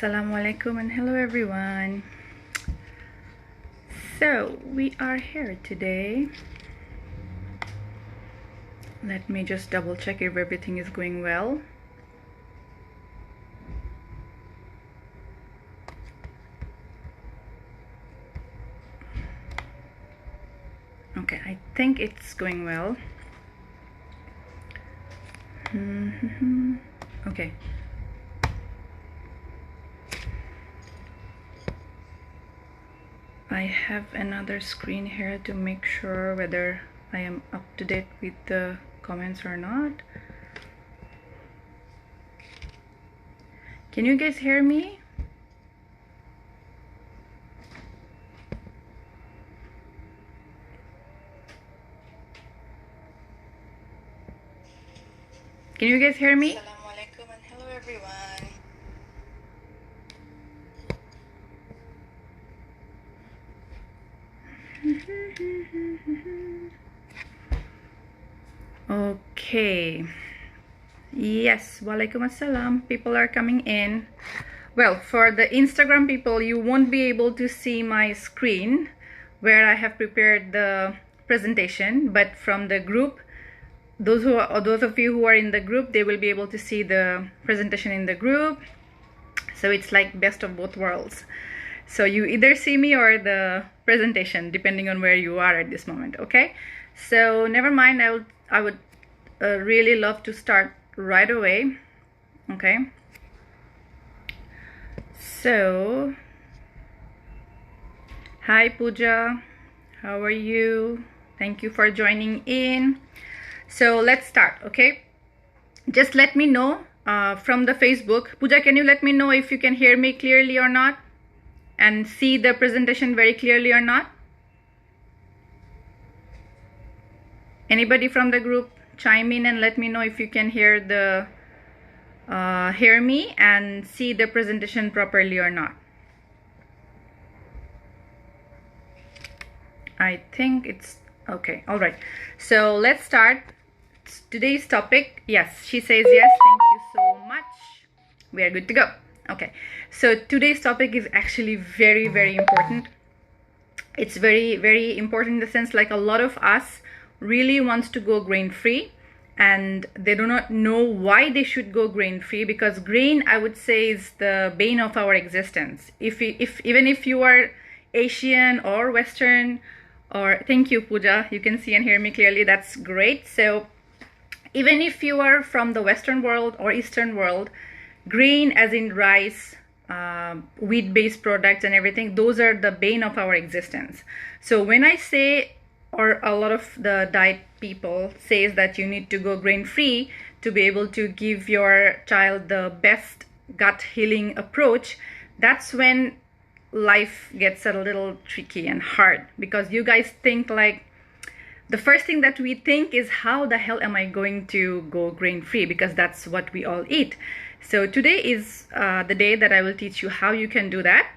Assalamu alaikum and hello everyone. So we are here today. Let me just double check if everything is going well. Okay, I think it's going well. Okay. I have another screen here to make sure whether I am up to date with the comments or not. Can you guys hear me? Can you guys hear me? Assalamu alaikum and hello everyone. Okay. Yes, walaikum assalam. People are coming in. Well, for the Instagram people, you won't be able to see my screen where I have prepared the presentation, but from the group, those of you who are in the group, they will be able to see the presentation in the group. So it's like best of both worlds. So you either see me or the presentation, depending on where you are at this moment. Okay, so never mind, I would really love to start right away. Okay, so hi Pooja, how are you? Thank you for joining in. So let's start. Okay, just let me know from the Facebook. Pooja, can you let me know if you can hear me clearly or not and see the presentation very clearly or not? Anybody from the group, chime in and let me know if you can hear me and see the presentation properly or not. I think it's okay. All right, so let's start today's topic. Yes, she says yes. Thank you so much. We are good to go. Okay, so today's topic is actually very, very important. It's very, very important in the sense, like, a lot of us really wants to go grain free and they do not know why they should go grain free, because grain, I would say, is the bane of our existence. Even if you are Asian or Western, or thank you Pooja, you can see and hear me clearly, that's great. So even if you are from the Western world or Eastern world, grain as in rice, wheat-based products and everything, those are the bane of our existence. So when I say, or a lot of the diet people says that you need to go grain-free to be able to give your child the best gut healing approach, that's when life gets a little tricky and hard, because you guys think, like, the first thing that we think is, how the hell am I going to go grain-free, because that's what we all eat. So today is the day that I will teach you how you can do that.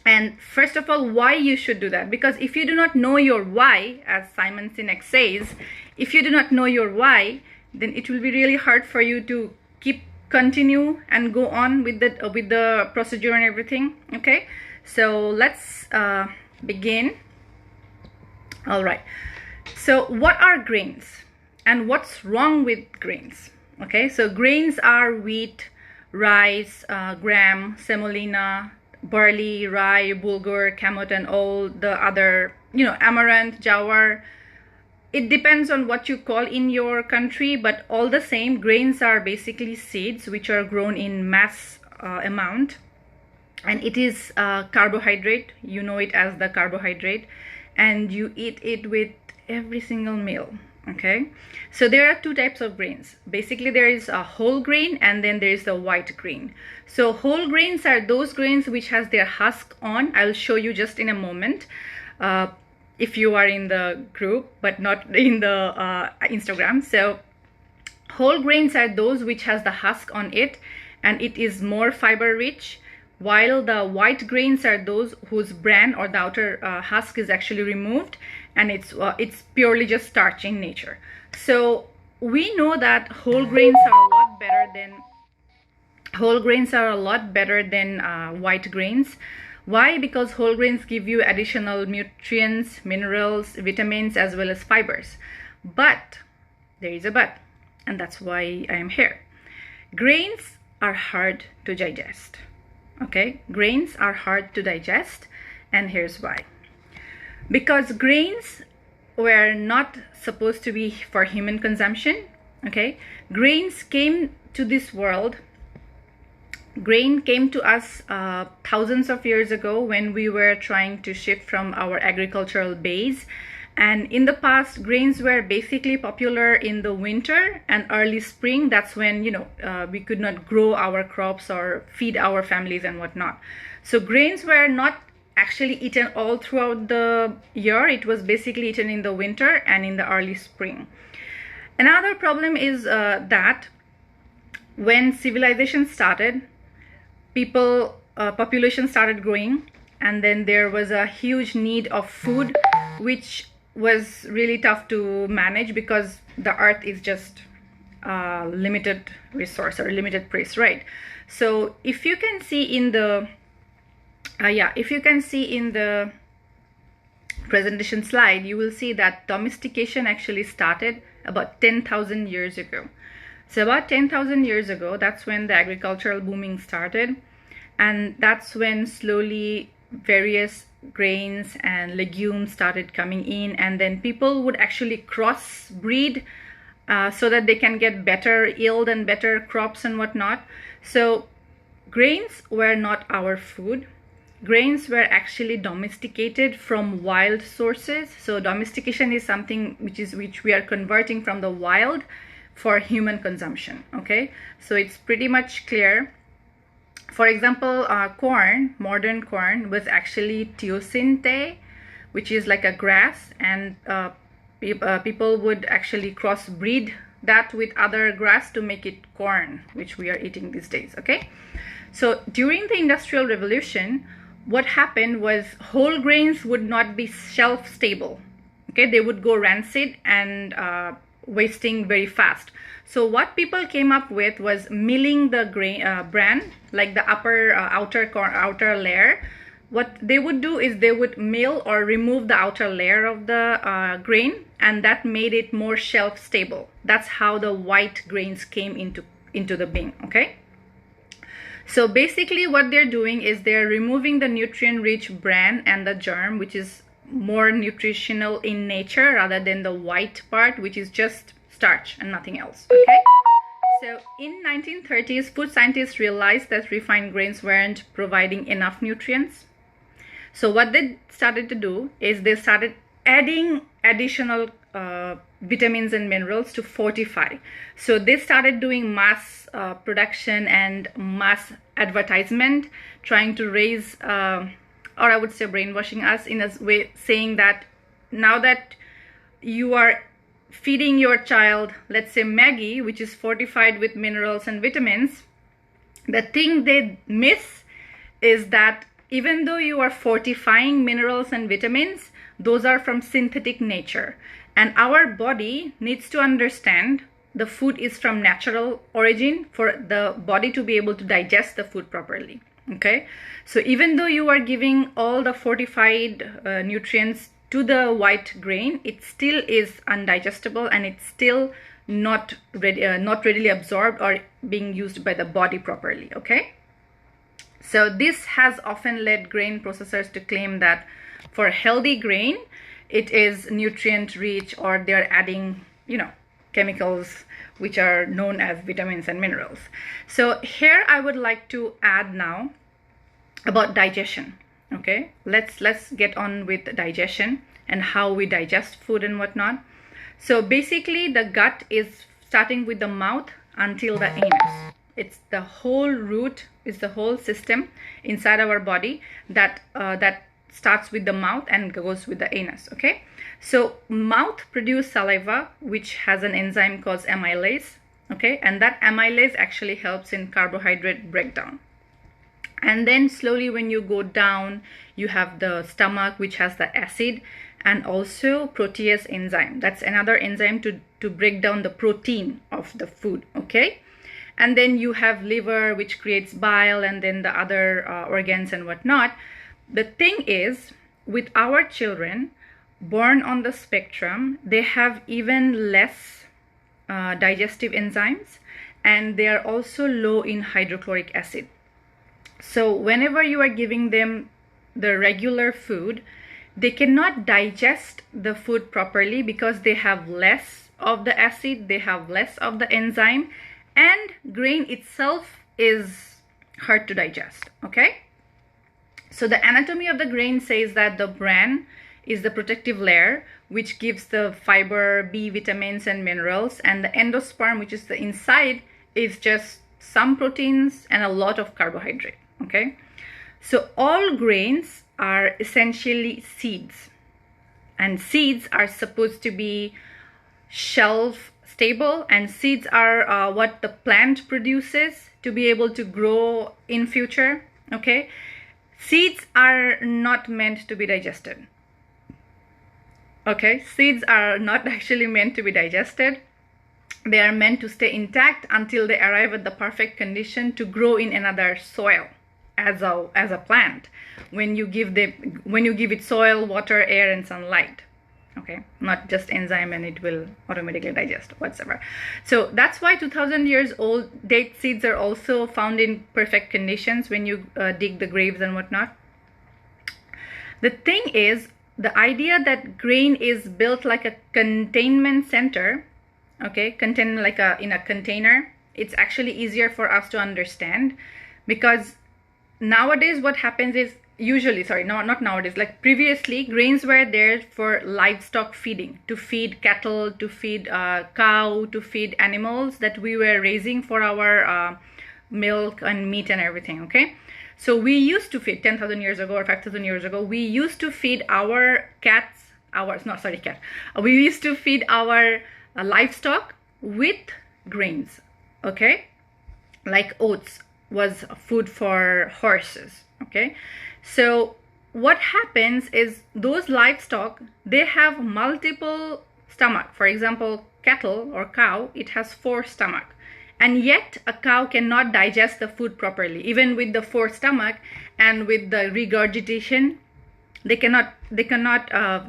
And first of all, why you should do that. Because if you do not know your why, as Simon Sinek says, if you do not know your why, then it will be really hard for you to continue and go on with the procedure and everything. Okay, so let's begin. All right. So what are grains and what's wrong with grains? Okay, so grains are wheat, rice, gram, semolina, barley, rye, bulgur, kamut, and all the other, amaranth, jawar. It depends on what you call in your country, but all the same, grains are basically seeds which are grown in mass amount, and it is carbohydrate. You know it as the carbohydrate, and you eat it with every single meal. Okay, so there are two types of grains. Basically, there is a whole grain and then there is the white grain. So whole grains are those grains which has their husk on. I'll show you just in a moment if you are in the group but not in the Instagram. So whole grains are those which has the husk on it and it is more fiber rich, while the white grains are those whose bran or the outer husk is actually removed, and it's purely just starch in nature. So we know that whole grains are a lot better than Whole grains are a lot better than white grains. Why? Because whole grains give you additional nutrients, minerals, vitamins, as well as fibers. But there is a but, and that's why I am here. Grains are hard to digest. Okay, grains are hard to digest, and here's why. Because grains were not supposed to be for human consumption. Okay, grains came to this world. Grain came to us thousands of years ago when we were trying to shift from our agricultural base. And in the past, grains were basically popular in the winter and early spring. That's when, we could not grow our crops or feed our families and whatnot. So grains were not actually eaten all throughout the year. It was basically eaten in the winter and in the early spring. Another problem is that when civilization started, population started growing, and then there was a huge need of food, which was really tough to manage because the earth is just a limited resource or limited place, right? So if you can see in the presentation slide, you will see that domestication actually started about 10,000 years ago. So about 10,000 years ago, that's when the agricultural booming started. And that's when slowly various grains and legumes started coming in. And then people would actually crossbreed so that they can get better yield and better crops and whatnot. So grains were not our food. Grains were actually domesticated from wild sources. So domestication is something which we are converting from the wild for human consumption. Okay, so it's pretty much clear. For example, corn, modern corn, was actually teosinte, which is like a grass, and people would actually crossbreed that with other grass to make it corn, which we are eating these days. Okay, so during the Industrial Revolution, what happened was whole grains would not be shelf stable. Okay, they would go rancid and wasting very fast. So what people came up with was milling the grain bran, like the outer layer. What they would do is they would mill or remove the outer layer of the grain, and that made it more shelf stable. That's how the white grains came into the being. Okay, so basically what they're doing is they're removing the nutrient rich bran and the germ, which is more nutritional in nature, rather than the white part, which is just starch and nothing else. Okay, so in 1930s, food scientists realized that refined grains weren't providing enough nutrients. So what they started to do is they started adding additional vitamins and minerals to fortify. So they started doing mass production and mass advertisement, trying to raise or I would say brainwashing us in a way, saying that now that you are feeding your child, let's say Maggie, which is fortified with minerals and vitamins, the thing they miss is that even though you are fortifying minerals and vitamins, those are from synthetic nature. And our body needs to understand the food is from natural origin for the body to be able to digest the food properly. Okay, so even though you are giving all the fortified nutrients to the white grain, it still is undigestible, and it's still not readily absorbed or being used by the body properly. Okay, so this has often led grain processors to claim that for healthy grain, it is nutrient rich, or they're adding, chemicals which are known as vitamins and minerals. So here I would like to add now about digestion. Okay, let's get on with digestion and how we digest food and whatnot. So basically the gut is starting with the mouth until the anus. It's the whole root, is the whole system inside our body that starts with the mouth and goes with the anus. Okay, so mouth produces saliva, which has an enzyme called amylase. Okay, and that amylase actually helps in carbohydrate breakdown. And then slowly when you go down, you have the stomach, which has the acid, and also protease enzyme. That's another enzyme to break down the protein of the food. Okay, and then you have liver, which creates bile, and then the other organs and whatnot. The thing is, with our children born on the spectrum, they have even less digestive enzymes, and they are also low in hydrochloric acid. So whenever you are giving them the regular food, they cannot digest the food properly because they have less of the acid, they have less of the enzyme, and grain itself is hard to digest. Okay, so the anatomy of the grain says that the bran is the protective layer which gives the fiber, B vitamins and minerals, and the endosperm, which is the inside, is just some proteins and a lot of carbohydrate. Okay, so all grains are essentially seeds, and seeds are supposed to be shelf stable, and seeds are what the plant produces to be able to grow in future. Okay, seeds are not meant to be digested. Okay, seeds are not actually meant to be digested. They are meant to stay intact until they arrive at the perfect condition to grow in another soil as a plant, when you give it soil, water, air and sunlight. Okay, not just enzyme and it will automatically digest whatsoever. So that's why 2000 years old date seeds are also found in perfect conditions when you dig the graves and whatnot. The thing is, the idea that grain is built like a containment center, okay, contained like in a container, it's actually easier for us to understand, because nowadays what happens is, not nowadays, like previously, grains were there for livestock feeding, to feed cattle, to feed cow, to feed animals that we were raising for our milk and meat and everything. Okay, so we used to feed 10,000 years ago or 5,000 years ago, we used to feed our we used to feed our livestock with grains. Okay, like oats was food for horses. Okay, so what happens is, those livestock, they have multiple stomach. For example, cattle or cow, it has 4 stomach, and yet a cow cannot digest the food properly. Even with the 4 stomach and with the regurgitation, they cannot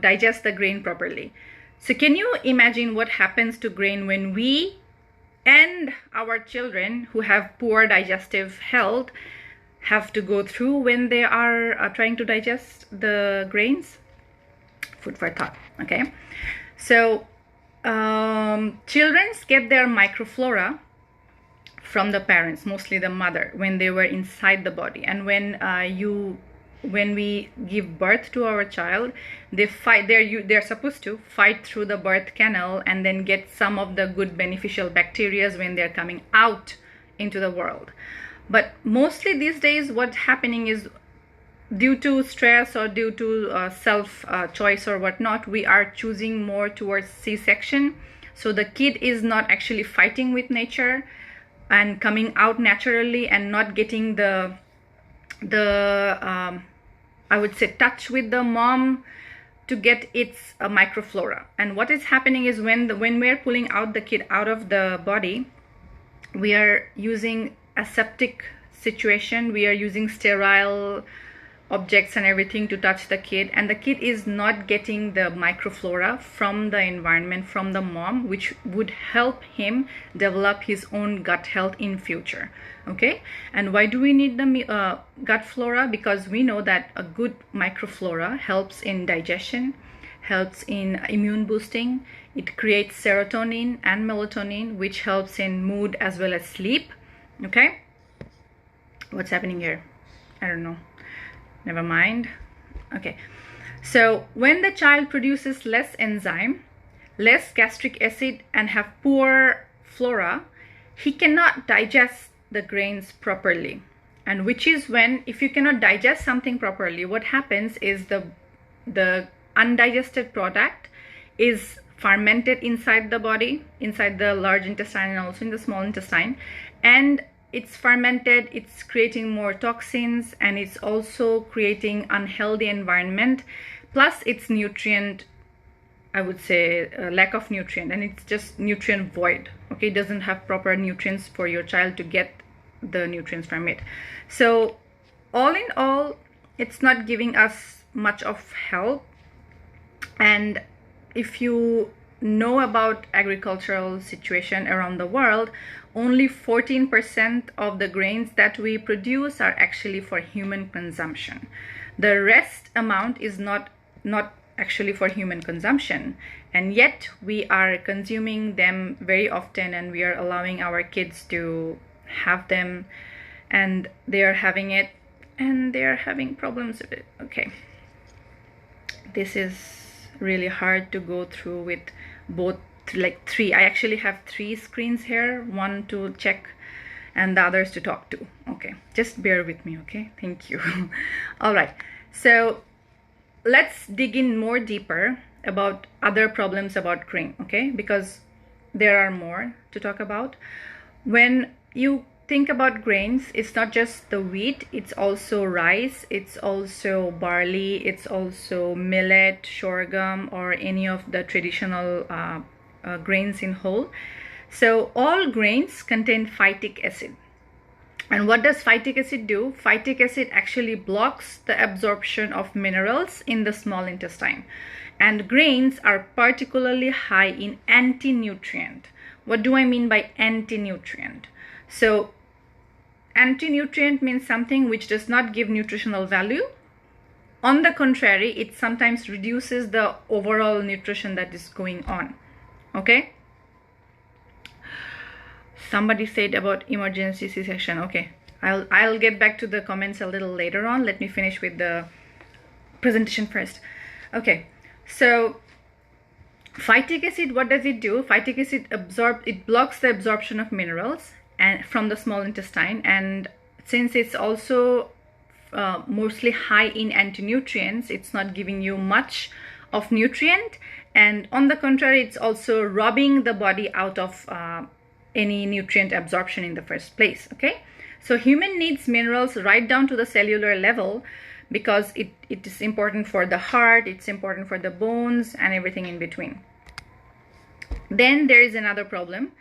digest the grain properly. So can you imagine what happens to grain when we and our children who have poor digestive health have to go through when they are trying to digest the grains? Food for thought. Okay, so children get their microflora from the parents, mostly the mother, when they were inside the body. And when we give birth to our child, they're supposed to fight through the birth canal and then get some of the good beneficial bacteria when they're coming out into the world. But mostly these days what's happening is, due to stress or due to self choice or whatnot, we are choosing more towards C-section. So the kid is not actually fighting with nature and coming out naturally, and not getting the I would say touch with the mom to get its microflora. And what is happening is, when we're pulling out the kid out of the body, we are using aseptic situation, we are using sterile objects and everything to touch the kid, and the kid is not getting the microflora from the environment, from the mom, which would help him develop his own gut health in future. Okay, and why do we need the gut flora? Because we know that a good microflora helps in digestion, helps in immune boosting, it creates serotonin and melatonin, which helps in mood as well as sleep. Okay, what's happening here? I don't know, never mind. Okay, so when the child produces less enzyme, less gastric acid, and have poor flora, he cannot digest the grains properly. And which is when, if you cannot digest something properly, what happens is the undigested product is fermented inside the body, inside the large intestine and also in the small intestine, and it's fermented, it's creating more toxins, and it's also creating unhealthy environment, plus it's nutrient, I would say lack of nutrient, and it's just nutrient void. Okay. okay? It doesn't have proper nutrients for your child to get the nutrients from it. So all in all, it's not giving us much of help. And if you know about agricultural situation around the world, only 14% of the grains that we produce are actually for human consumption. The rest amount is not actually for human consumption, and yet we are consuming them very often, and we are allowing our kids to have them, and they are having it, and they are having problems with it. Okay, this is really hard to go through with both, like three. I actually have 3 screens here, one to check and the others to talk to. Okay, just bear with me. Okay, thank you. All right, so let's dig in more deeper about other problems about grain, okay? Because there are more to talk about. When you think about grains, it's not just the wheat, it's also rice, it's also barley, it's also millet, sorghum, or any of the traditional grains in whole. So all grains contain phytic acid. And what does phytic acid do? Phytic acid actually blocks the absorption of minerals in the small intestine. And grains are particularly high in anti-nutrient. What do I mean by anti-nutrient? So anti-nutrient means something which does not give nutritional value. On the contrary, it sometimes reduces the overall nutrition that is going on. Okay? Somebody said about emergency C-section. Okay, I'll get back to the comments a little later on. Let me finish with the presentation first. Okay, so phytic acid, what does it do? Phytic acid it blocks the absorption of minerals and from the small intestine, and since it's also mostly high in anti-nutrients, it's not giving you much of nutrient, and on the contrary, it's also robbing the body out of any nutrient absorption in the first place. Okay, so human needs minerals right down to the cellular level, because it is important for the heart, it's important for the bones, and everything in between. Then there is another problem.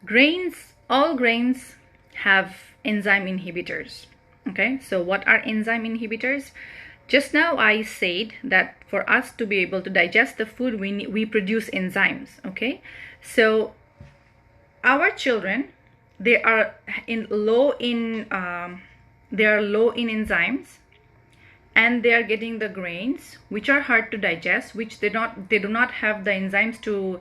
Grains, all grains have enzyme inhibitors. Okay, so what are enzyme inhibitors? Just now I said that for us to be able to digest the food, we produce enzymes. Okay, so our children, they are low in enzymes, and they are getting the grains which are hard to digest, which they do not have the enzymes to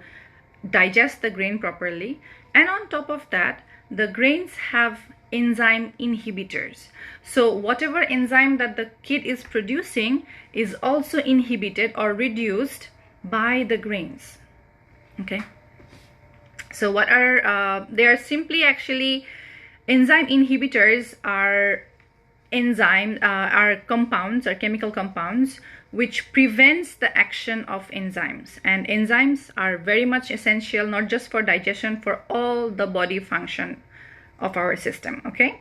digest the grain properly. And on top of that, the grains have enzyme inhibitors. So whatever enzyme that the kid is producing is also inhibited or reduced by the grains. Okay, so what are they are simply actually enzyme inhibitors are compounds or chemical compounds which prevents the action of enzymes, and enzymes are very much essential not just for digestion, for all the body function of our system. Okay,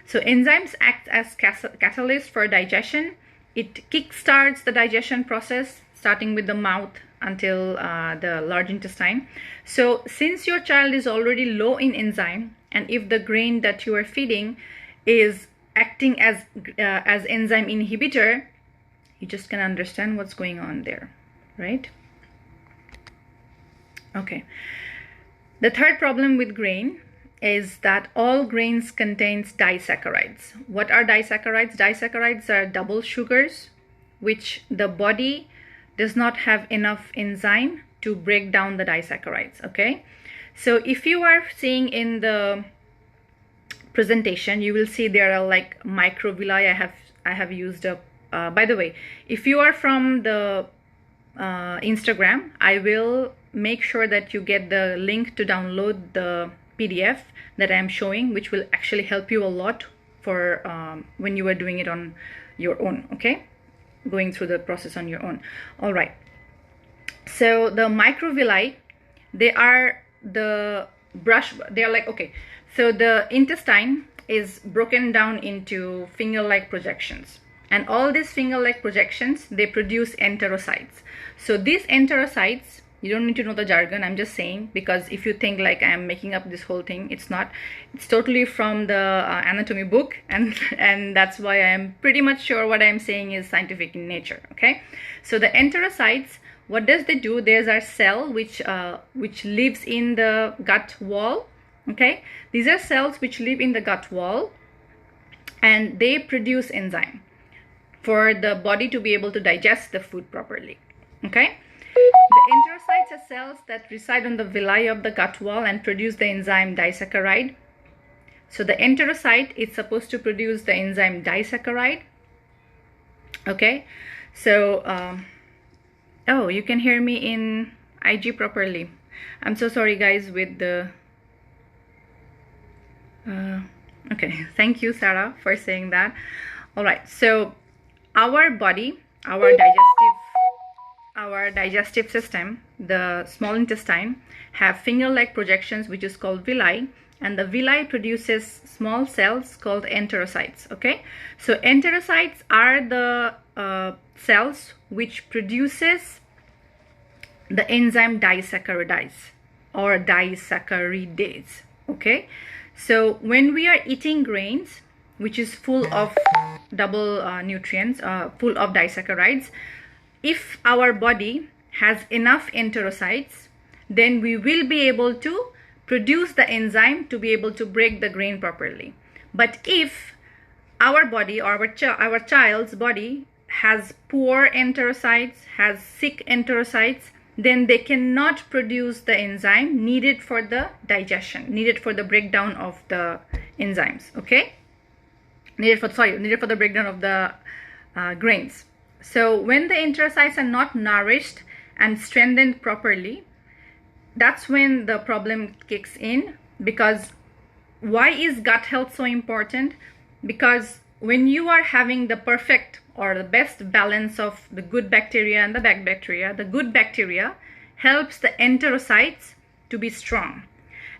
so enzymes act as catalyst for digestion. It kickstarts the digestion process starting with the mouth until the large intestine. So since your child is already low in enzyme, and if the grain that you are feeding is acting as enzyme inhibitor, you just can understand what's going on there, right? Okay, the third problem with grain is that all grains contains disaccharides. What are disaccharides? Disaccharides are double sugars which the body does not have enough enzyme to break down the disaccharides. Okay, so if you are seeing in the presentation, you will see there are like microvilli. I have used a by the way, if you are from the Instagram, I will make sure that you get the link to download the PDF that I am showing, which will actually help you a lot for when you are doing it on your own. Okay, going through the process on your own. All right, so the microvilli, they are like, okay, so the intestine is broken down into finger-like projections, and all these finger-like projections, they produce enterocytes. So these enterocytes, You don't need to know the jargon. I'm just saying, because if you think like I am making up this whole thing, it's not. It's totally from the anatomy book, and that's why I am pretty much sure what I am saying is scientific in nature. Okay, so the enterocytes, what does they do? There's a cell which lives in the gut wall. Okay, these are cells which live in the gut wall, and they produce enzyme for the body to be able to digest the food properly. Okay, the enterocytes are cells that reside on the villi of the gut wall and produce the enzyme disaccharide. So the enterocyte is supposed to produce the enzyme disaccharide. Okay, so oh, you can hear me in IG properly. I'm so sorry guys with the okay, thank you Sarah for saying that. All right, so our body, our digestive system, the small intestine, have finger-like projections which is called villi, and the villi produces small cells called enterocytes. Okay, so enterocytes are the cells which produces the enzyme disaccharides or disaccharides. Okay, so when we are eating grains which is full of double nutrients, full of disaccharides, if our body has enough enterocytes, then we will be able to produce the enzyme to be able to break the grain properly. But if our body or our child's body has poor enterocytes, has sick enterocytes, then they cannot produce the enzyme needed for the digestion, needed for the breakdown of the enzymes. Okay, needed for the breakdown of the grains. So when the enterocytes are not nourished and strengthened properly, that's when the problem kicks in. Because why is gut health so important? Because when you are having the perfect or the best balance of the good bacteria and the bad bacteria, the good bacteria helps the enterocytes to be strong.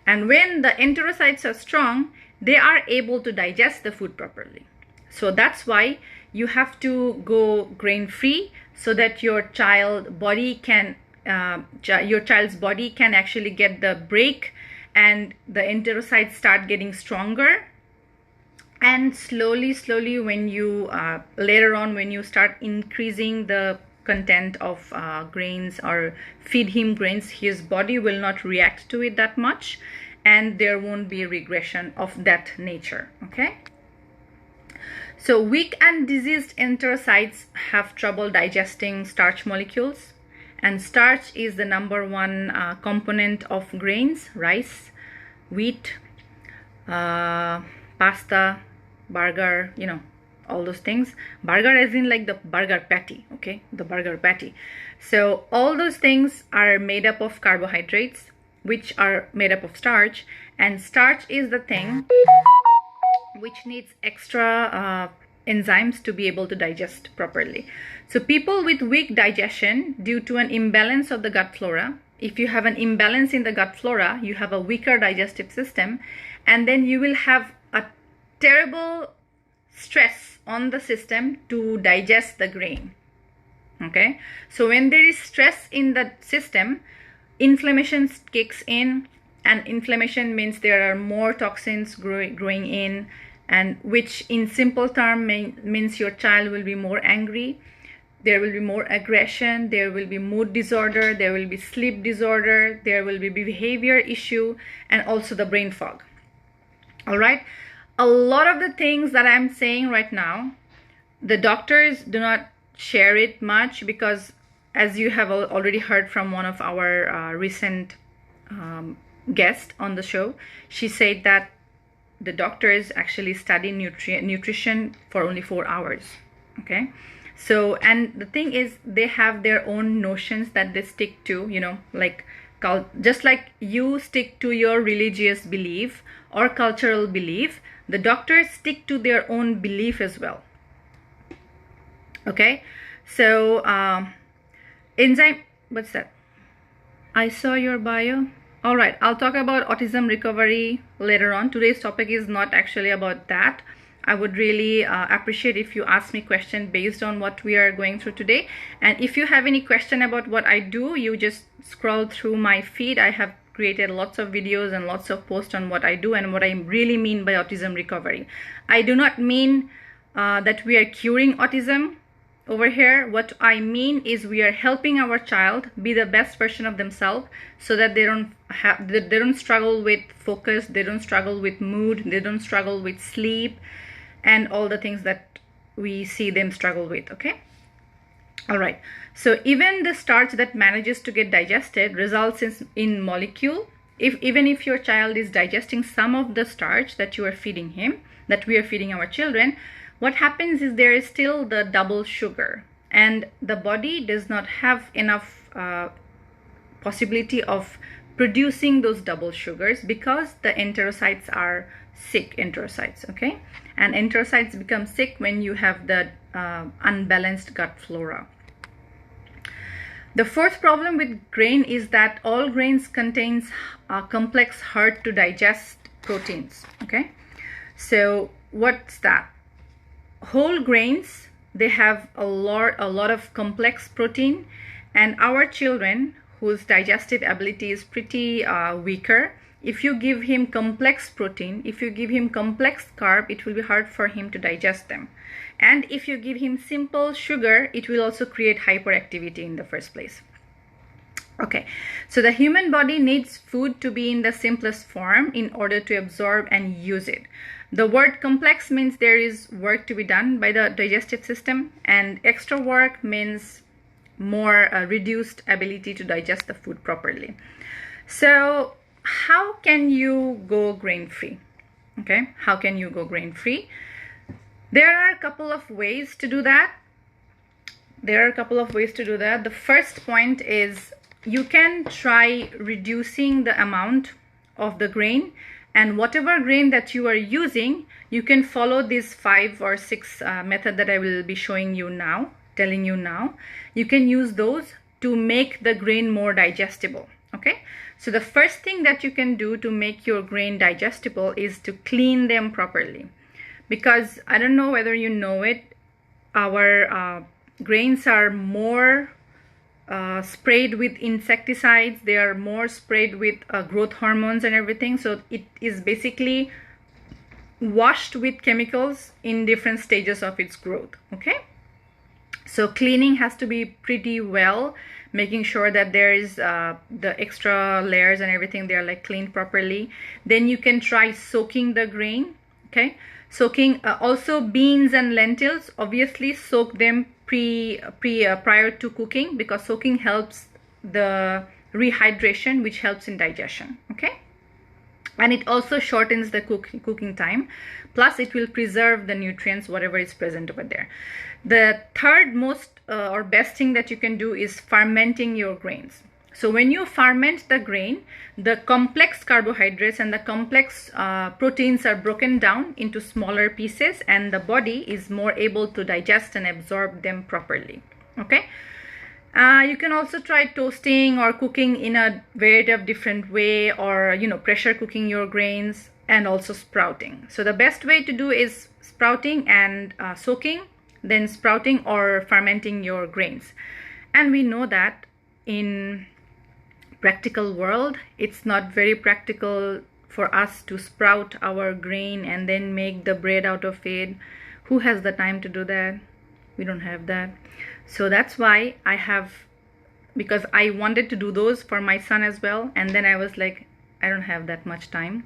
And when the enterocytes are strong, they are able to digest the food properly. So that's why you have to go grain-free, so that your child's body can actually get the break, and the enterocytes start getting stronger. And slowly when you later on, when you start increasing the content of grains or feed him grains, his body will not react to it that much, and there won't be a regression of that nature. Okay, so weak and diseased enterocytes have trouble digesting starch molecules, and starch is the number one component of grains: rice, wheat, pasta, burger, you know, all those things. Burger as in like the burger patty. Okay, the burger patty. So all those things are made up of carbohydrates, which are made up of starch, and starch is the thing which needs extra enzymes to be able to digest properly. So people with weak digestion due to an imbalance of the gut flora, if you have an imbalance in the gut flora, you have a weaker digestive system, and then you will have a terrible stress on the system to digest the grain. Okay, so when there is stress in the system, inflammation kicks in, and inflammation means there are more toxins growing in, and which in simple term means your child will be more angry, there will be more aggression, there will be mood disorder, there will be sleep disorder, there will be behavior issue, and also the brain fog. All right, a lot of the things that I'm saying right now, the doctors do not share it much, because as you have already heard from one of our recent guests on the show, she said that the doctors actually study nutrition for only 4 hours. Okay, so, and the thing is, they have their own notions that they stick to, you know, like just like you stick to your religious belief or cultural belief, the doctors stick to their own belief as well. Okay, so enzyme, what's that? I saw your bio. All right, I'll talk about autism recovery later on. Today's topic is not actually about that. I would really appreciate if you ask me question based on what we are going through today. And if you have any question about what I do, you just scroll through my feed. I have created lots of videos and lots of posts on what I do and what I really mean by autism recovery. I do not mean that we are curing autism over here. What I mean is we are helping our child be the best version of themselves, so that they don't struggle with focus, they don't struggle with mood, they don't struggle with sleep, and all the things that we see them struggle with. Okay, all right. So even the starch that manages to get digested results in molecule. Even if your child is digesting some of the starch that you are feeding him, that we are feeding our children, what happens is there is still the double sugar, and the body does not have enough possibility of producing those double sugars because the enterocytes are sick enterocytes. Okay, and enterocytes become sick when you have the unbalanced gut flora. The fourth problem with grain is that all grains contains complex, hard to digest proteins. Okay, so what's that? Whole grains, they have a lot of complex protein, and our children whose digestive ability is pretty weaker, if you give him complex protein, if you give him complex carb, it will be hard for him to digest them. And if you give him simple sugar, it will also create hyperactivity in the first place. Okay, so the human body needs food to be in the simplest form in order to absorb and use it. The word complex means there is work to be done by the digestive system, and extra work means more reduced ability to digest the food properly. So how can you go grain-free? Okay, how can you go grain-free? There are a couple of ways to do that. The first point is you can try reducing the amount of the grain, and whatever grain that you are using, you can follow these 5 or 6 method that I will be telling you now. You can use those to make the grain more digestible. Okay, so the first thing that you can do to make your grain digestible is to clean them properly. Because I don't know whether you know it, our grains are more sprayed with insecticides, they are more sprayed with growth hormones and everything. So it is basically washed with chemicals in different stages of its growth. Okay, so cleaning has to be pretty well, making sure that there is the extra layers and everything, they are like cleaned properly. Then you can try soaking the grain. Okay, soaking also beans and lentils, obviously soak them prior to cooking, because soaking helps the rehydration, which helps in digestion. Okay, and it also shortens the cooking time, plus it will preserve the nutrients whatever is present over there. The third most or best thing that you can do is fermenting your grains. So when you ferment the grain, the complex carbohydrates and the complex proteins are broken down into smaller pieces, and the body is more able to digest and absorb them properly. Okay, you can also try toasting or cooking in a variety of different way, or pressure cooking your grains, and also sprouting. So the best way to do is sprouting and soaking, then sprouting or fermenting your grains. And we know that in practical world, it's not very practical for us to sprout our grain and then make the bread out of it. Who has the time to do that? We don't have that. So that's why because I wanted to do those for my son as well, and then I was like, I don't have that much time,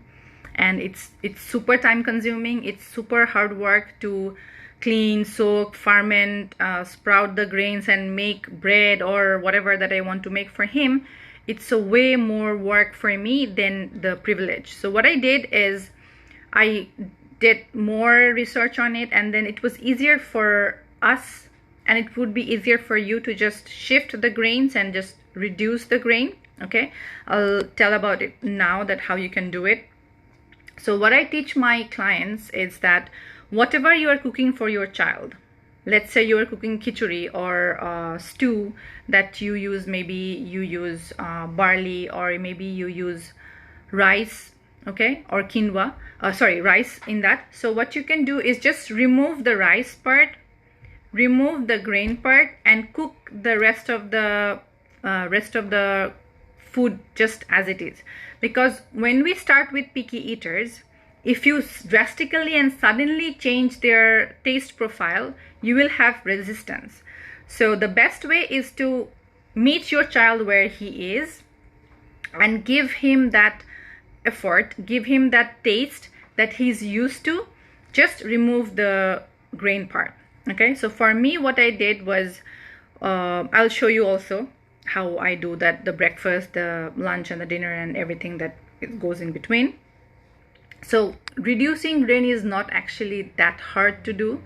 and it's super time consuming. It's super hard work to clean, soak, ferment, sprout the grains and make bread or whatever that I want to make for him. It's a way more work for me than the privilege. So what I did is I did more research on it, and then it was easier for us, and it would be easier for you to just shift the grains and just reduce the grain. Okay, I'll tell about it now, that how you can do it. So what I teach my clients is that whatever you are cooking for your child, let's say you are cooking khichdi or stew that maybe you use barley, or maybe you use rice okay, or quinoa, sorry, rice in that. So what you can do is just remove the rice part, remove the grain part, and cook the rest of the food just as it is. Because when we start with picky eaters, if you drastically and suddenly change their taste profile, you will have resistance. So the best way is to meet your child where he is and give him that effort, give him that taste that he's used to. Just remove the grain part. Okay, so for me, what I did was, I'll show you also how I do that, the breakfast, the lunch, and the dinner, and everything that goes in between. So reducing grain is not actually that hard to do.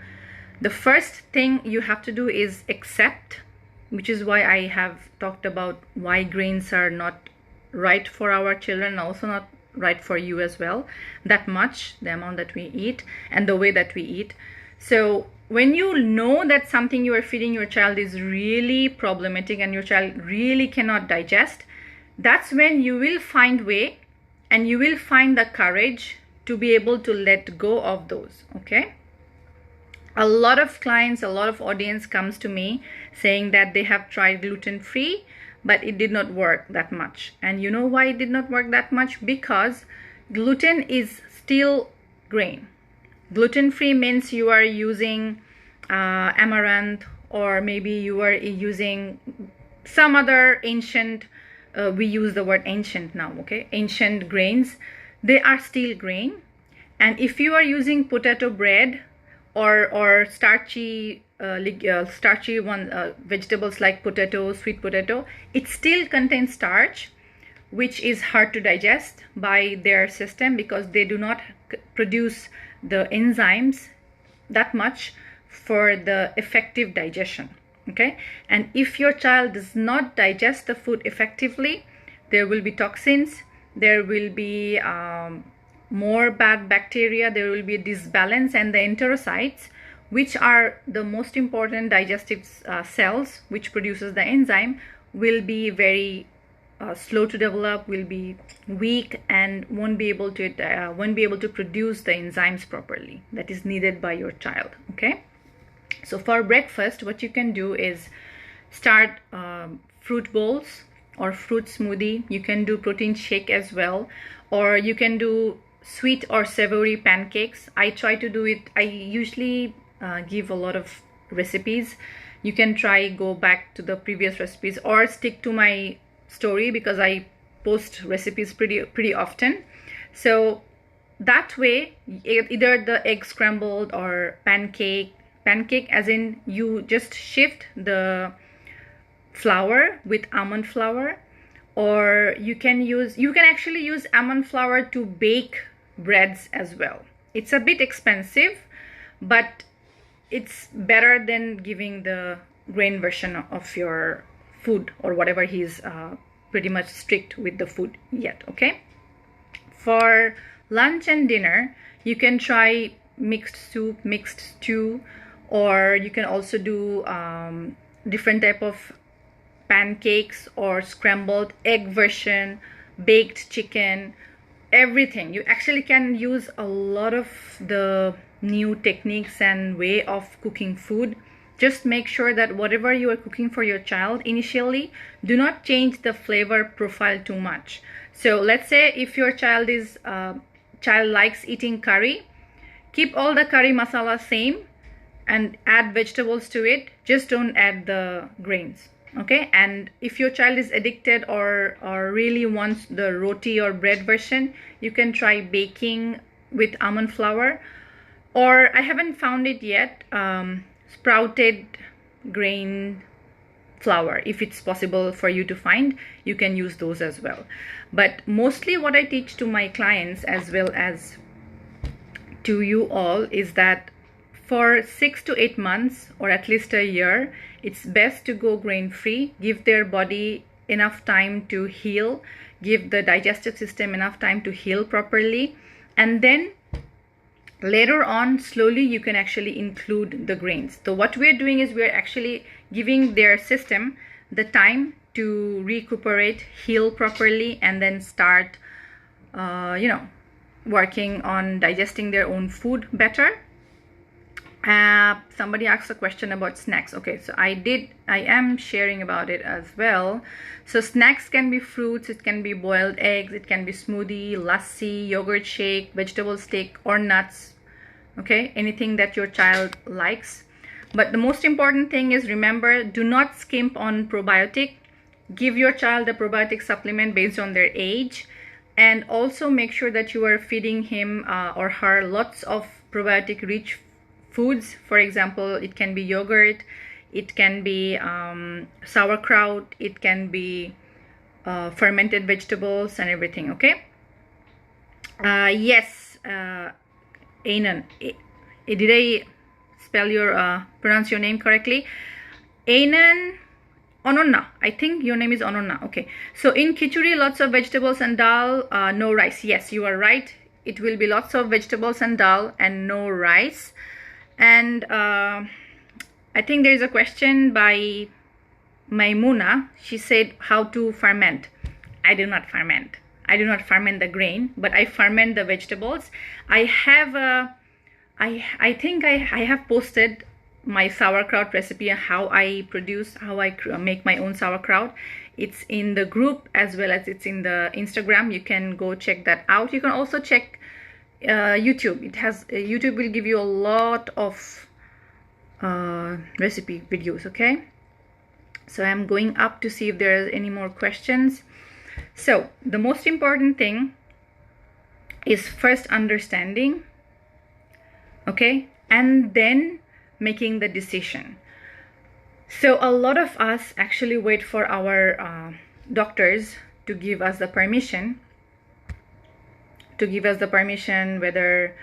The first thing you have to do is accept, which is why I have talked about why grains are not right for our children, also not right for you as well, that much, the amount that we eat and the way that we eat. So when you know that something you are feeding your child is really problematic and your child really cannot digest, that's when you will find way and you will find the courage to be able to let go of those. Okay, a lot of clients, a lot of audience comes to me saying that they have tried gluten-free, but it did not work that much. And you know why it did not work that much? Because gluten is still grain. Gluten-free means you are using amaranth, or maybe you are using some other ancient, we use the word ancient now, okay, ancient grains. They are still grain. And if you are using potato bread or starchy vegetables like potato, sweet potato, it still contains starch, which is hard to digest by their system because they do not produce the enzymes that much for the effective digestion. Okay, and if your child does not digest the food effectively, there will be toxins, there will be more bad bacteria, there will be a disbalance, and the enterocytes, which are the most important digestive cells which produces the enzyme, will be very slow to develop, will be weak, and won't be able to produce the enzymes properly that is needed by your child. Okay, so for breakfast, what you can do is start fruit bowls or fruit smoothie. You can do protein shake as well, or you can do sweet or savory pancakes. I try to do it, I usually give a lot of recipes. You can try go back to the previous recipes or stick to my story because I post recipes pretty often. So that way, either the egg scrambled or pancake as in you just shift the flour with almond flour, or you can actually use almond flour to bake breads as well. It's a bit expensive, but it's better than giving the grain version of your food or whatever. He's pretty much strict with the food yet. Okay, for lunch and dinner, you can try mixed soup, mixed stew, or you can also do different type of pancakes or scrambled egg version, baked chicken, everything. You actually can use a lot of the new techniques and way of cooking food. Just make sure that whatever you are cooking for your child initially, do not change the flavor profile too much. So let's say if your child likes eating curry, keep all the curry masala same and add vegetables to it. Just don't add the grains. Okay, and if your child is addicted or really wants the roti or bread version, you can try baking with almond flour, or I haven't found it yet, sprouted grain flour. If it's possible for you to find, you can use those as well. But mostly what I teach to my clients as well as to you all is that for 6 to 8 months or at least a year, it's best to go grain-free. Give their body enough time to heal, give the digestive system enough time to heal properly, and then later on slowly you can actually include the grains. So what we're doing is we're actually giving their system the time to recuperate, heal properly, and then start working on digesting their own food better. Somebody asked a question about snacks. Okay, so I am sharing about it as well. So snacks can be fruits, it can be boiled eggs, it can be smoothie, lassi, yogurt shake, vegetable steak, or nuts. Okay, anything that your child likes. But the most important thing is, remember, do not skimp on probiotic. Give your child a probiotic supplement based on their age, and also make sure that you are feeding him or her lots of probiotic rich foods. For example, it can be yogurt, it can be sauerkraut, it can be fermented vegetables and everything. Okay. Yes, Anan, did I spell your pronounce your name correctly? Anan Ononna, I think your name is Ononna. Okay, so in khichuri lots of vegetables and dal, no rice. Yes, you are right, it will be lots of vegetables and dal and no rice. And I think there is a question by Maimuna. She said how to ferment. I do not ferment. I do not ferment the grain, but I ferment the vegetables. I have I think I have posted my sauerkraut recipe, how I make my own sauerkraut. It's in the group as well as it's in the Instagram. You can go check that out. You can also check YouTube. YouTube will give you a lot of recipe videos. Okay, so I'm going up to see if there are any more questions. So the most important thing is first understanding, okay, and then making the decision. So a lot of us actually wait for our doctors to give us the permission, whether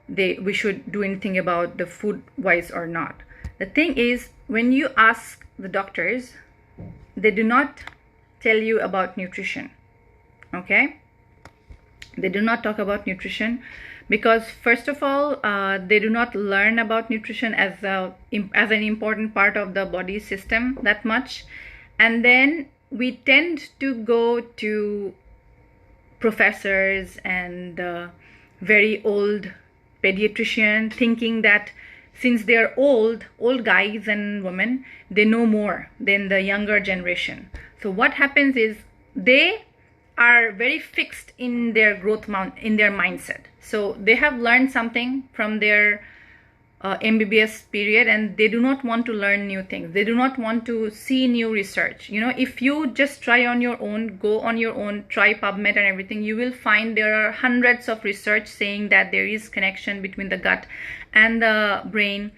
we should do anything about the food wise or not. The thing is, when you ask the doctors, they do not tell you about nutrition. Okay, they do not talk about nutrition because, first of all, they do not learn about nutrition as an important part of the body system that much. And then we tend to go to professors and very old pediatrician, thinking that since they're old guys and women, they know more than the younger generation. So what happens is they are very fixed in their in their mindset. So they have learned something from their MBBS period, and they do not want to learn new things. They do not want to see new research. You know, if you just try on your own, go on your own, try PubMed and everything, you will find there are hundreds of research saying that there is connection between the gut and the brain.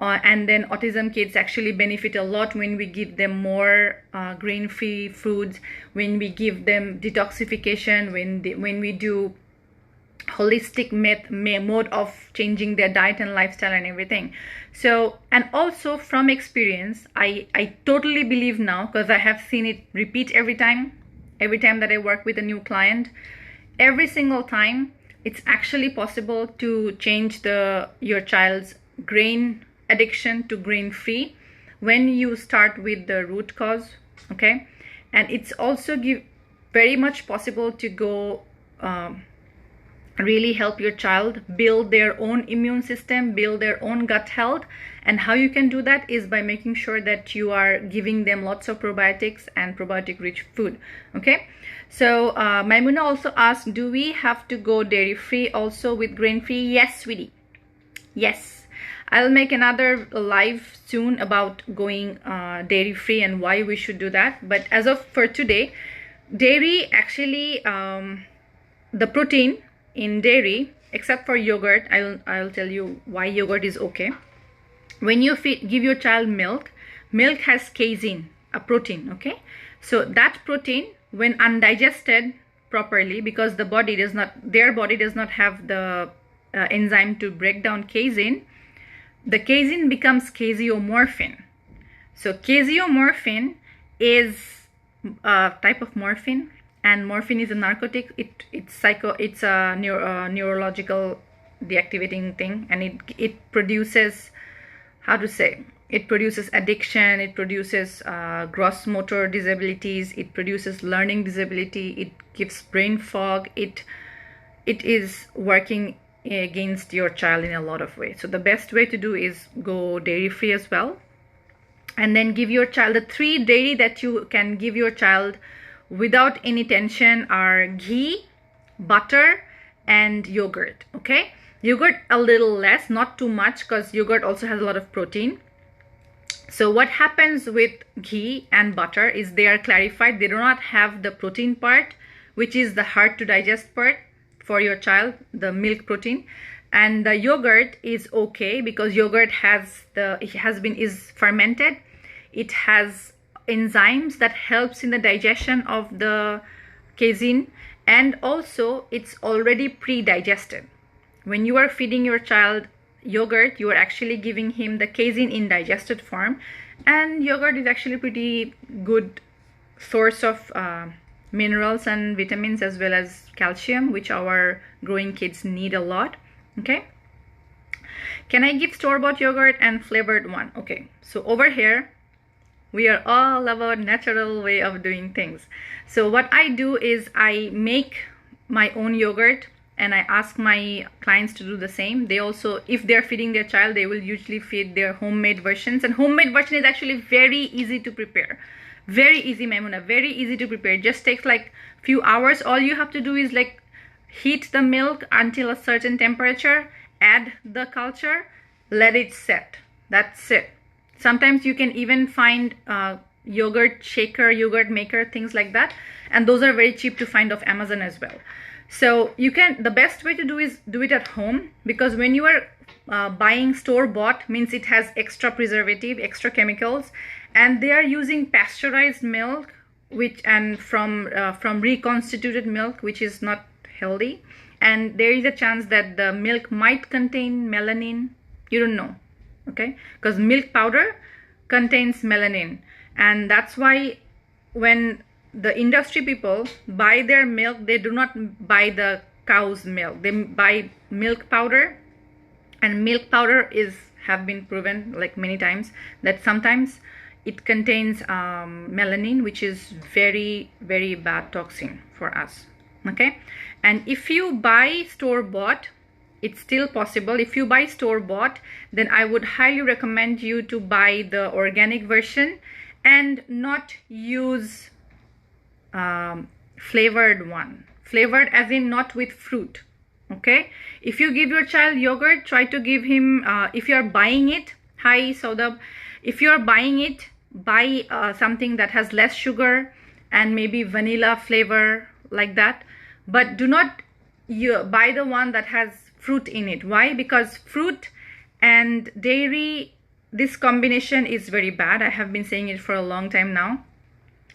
And then autism kids actually benefit a lot when we give them more grain-free foods, when we give them detoxification, when we do holistic mode of changing their diet and lifestyle and everything. So, and also from experience, I totally believe now, because I have seen it repeat every time that I work with a new client. Every single time, it's actually possible to change your child's grain addiction to grain-free when you start with the root cause. Okay, and it's also very much possible to go really help your child build their own immune system, build their own gut health. And how you can do that is by making sure that you are giving them lots of probiotics and probiotic rich food. Okay, so Maimuna also asked, do we have to go dairy free also with grain free? Yes, sweetie, yes. I'll make another live soon about going dairy free and why we should do that. But as of for today, dairy actually, the protein in dairy, except for yogurt, I'll tell you why yogurt is okay. When you give your child milk has casein, a protein. Okay, so that protein, when undigested properly, because their body does not have the enzyme to break down casein, the casein becomes caseomorphin. So caseomorphin is a type of morphine, and morphine is a narcotic. It's a neurological deactivating thing, and it produces, it produces addiction, it produces gross motor disabilities, it produces learning disability, it gives brain fog, it it is working against your child in a lot of ways. So the best way to do is go dairy free as well, and then give your child the 3 dairy that you can give your child without any tension are ghee, butter, and yogurt. Okay, yogurt a little less, not too much, because yogurt also has a lot of protein. So what happens with ghee and butter is they are clarified. They do not have the protein part, which is the hard to digest part for your child, the milk protein. And the yogurt is okay because yogurt is fermented. It has enzymes that helps in the digestion of the casein, and also it's already pre-digested. When you are feeding your child yogurt, you are actually giving him the casein in digested form, and yogurt is actually pretty good source of minerals and vitamins as well as calcium, which our growing kids need a lot. Okay, can I give store-bought yogurt and flavored one? Okay, so over here we are all about natural way of doing things. So what I do is I make my own yogurt, and I ask my clients to do the same. They also, if they're feeding their child, they will usually feed their homemade versions, and homemade version is actually very easy to prepare. Very easy, Maimuna, very easy to prepare. It just takes like few hours. All you have to do is like heat the milk until a certain temperature, add the culture, let it set. That's it. Sometimes you can even find yogurt shaker, yogurt maker, things like that, and those are very cheap to find off Amazon as well. So you can, the best way to do is do it at home, because when you are buying store bought, means it has extra preservative, extra chemicals, and they are using pasteurized milk, which and from reconstituted milk, which is not healthy, and there is a chance that the milk might contain melanin. You don't know, okay, because milk powder contains melanin, and that's why when the industry people buy their milk, they do not buy the cow's milk, they buy milk powder, and milk powder have been proven like many times that sometimes it contains melanin, which is very, very bad toxin for us. Okay, and if you buy store bought, it's still possible. If you buy store bought, then I would highly recommend you to buy the organic version and not use flavored one. Flavored as in not with fruit. Okay, if you give your child yogurt, try to give him if you are buying it, hi Saudab, if you are buying it, buy something that has less sugar and maybe vanilla flavor like that, but do not buy the one that has fruit in it. Why? Because fruit and dairy, this combination is very bad. I have been saying it for a long time now.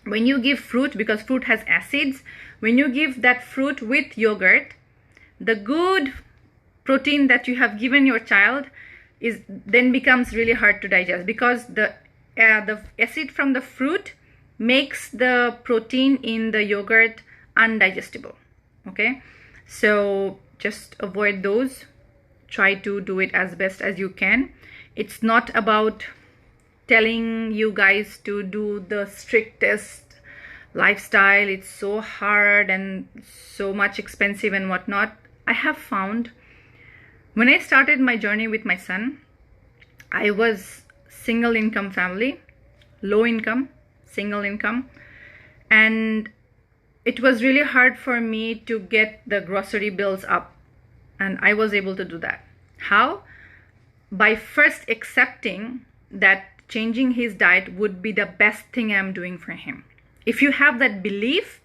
When you give fruit, because fruit has acids, when you give that fruit with yogurt, the good protein that you have given your child is then becomes really hard to digest, because the acid from the fruit makes the protein in the yogurt undigestible. Okay, so just avoid those. Try to do it as best as you can. It's not about telling you guys to do the strictest lifestyle. It's so hard and so much expensive and whatnot. I have found when I started my journey with my son, I was single income family, low income, single income, and it was really hard for me to get the grocery bills up, and I was able to do that. How? By first accepting that changing his diet would be the best thing I'm doing for him. If you have that belief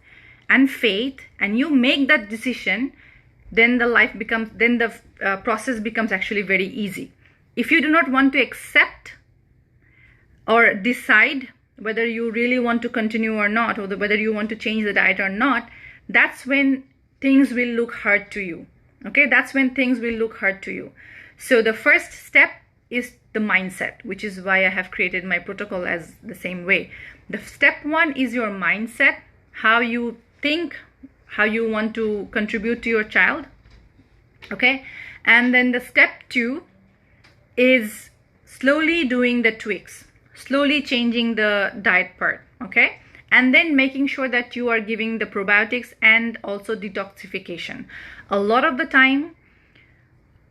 and faith and you make that decision, then the process becomes actually very easy. If you do not want to accept or decide whether you really want to continue or not, or whether you want to change the diet or not, that's when things will look hard to you. Okay, that's when things will look hard to you. So the first step is the mindset, which is why I have created my protocol as the same way. The step one is your mindset, how you think, how you want to contribute to your child. Okay, and then the step two is slowly doing the tweaks, slowly changing the diet part. Okay, and then making sure that you are giving the probiotics and also detoxification. A lot of the time,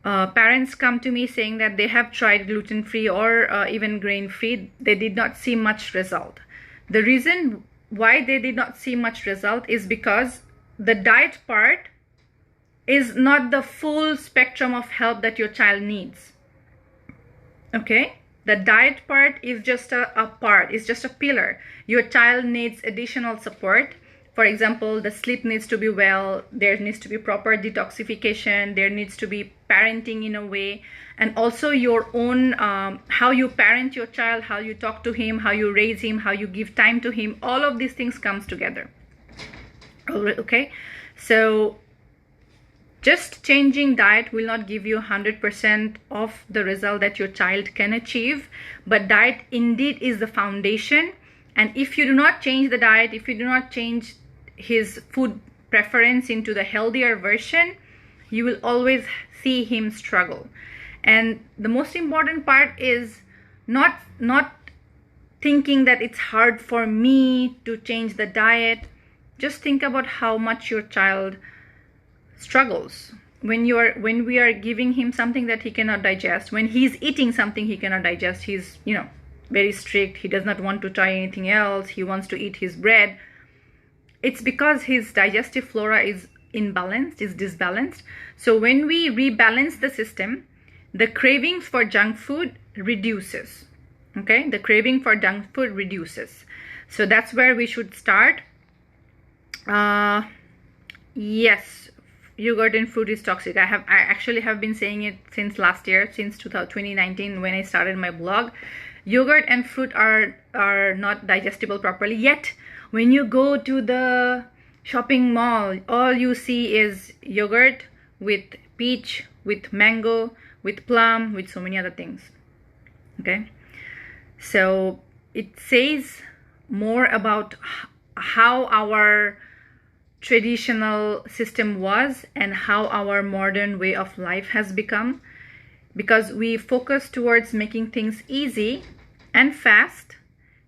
parents come to me saying that they have tried gluten-free or even grain-free. They did not see much result. The reason why they did not see much result is because the diet part is not the full spectrum of help that your child needs. Okay? The diet part is just a part, it's just a pillar. Your child needs additional support. For example, the sleep needs to be well, there needs to be proper detoxification, there needs to be parenting in a way, and also your own, how you parent your child, how you talk to him, how you raise him, how you give time to him, all of these things comes together. Okay, so just changing diet will not give you 100% of the result that your child can achieve, but diet indeed is the foundation. And if you do not change the diet, if you do not change his food preference into the healthier version, you will always see him struggle. And the most important part is not thinking that it's hard for me to change the diet. Just think about how much your child struggles when we are giving him something that he cannot digest, when he's eating something he cannot digest. He's very strict, he does not want to try anything else, he wants to eat his bread. It's because his digestive flora is imbalanced, is disbalanced. So when we rebalance the system, the cravings for junk food reduces. Okay, the craving for junk food reduces. So that's where we should start. Yes, yogurt and fruit is toxic. I actually have been saying it since last year, since 2019 when I started my blog. Yogurt and fruit are not digestible properly. Yet when you go to the shopping mall, all you see is yogurt with peach, with mango, with plum, with so many other things. Okay, so it says more about how our traditional system was and how our modern way of life has become, because we focus towards making things easy and fast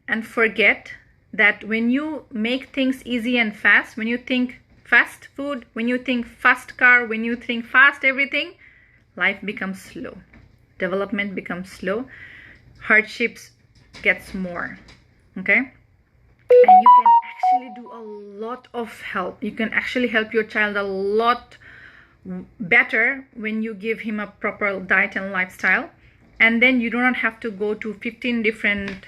and forget that when you make things easy and fast, when you think fast food, when you think fast car, when you think fast everything, life becomes slow, development becomes slow, hardships gets more. Okay, and you can actually do a lot of help. You can actually help your child a lot better when you give him a proper diet and lifestyle, and then you do not have to go to 15 different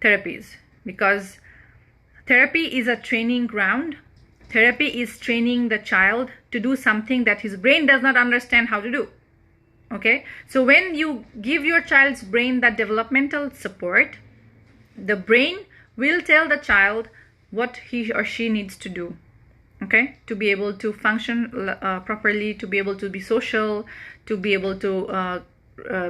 therapies, because therapy is a training ground. Therapy is training the child to do something that his brain does not understand how to do. Okay, so when you give your child's brain that developmental support, the brain will tell the child what he or she needs to do, okay, to be able to function properly, to be able to be social, to be able to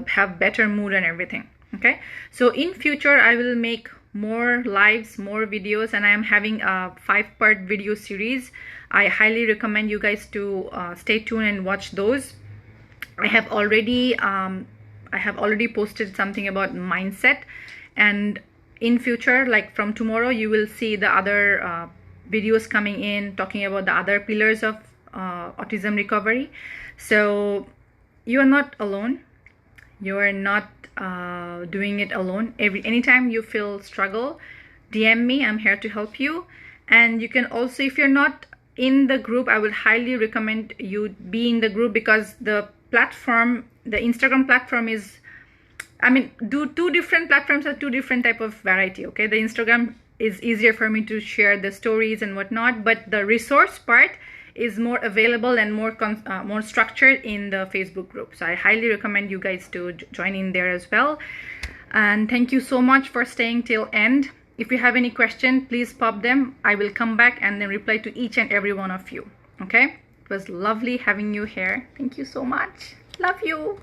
have better mood and everything. Okay, so in future I will make more lives, more videos, and I am having a 5-part video series. I highly recommend you guys to stay tuned and watch those. I have already posted something about mindset, and in future, like from tomorrow, you will see the other videos coming in talking about the other pillars of autism recovery. So you are not alone. You are not doing it alone. Anytime you feel struggle, DM me. I'm here to help you. And you can also, if you're not in the group, I would highly recommend you be in the group, because the platform, the Instagram platform is, two different platforms are two different type of variety. Okay, the Instagram is easier for me to share the stories and whatnot, but the resource part is more available and more structured in the Facebook group. So I highly recommend you guys to join in there as well. And thank you so much for staying till end. If you have any question, please pop them. I will come back and then reply to each and every one of you. Okay, it was lovely having you here. Thank you so much. Love you.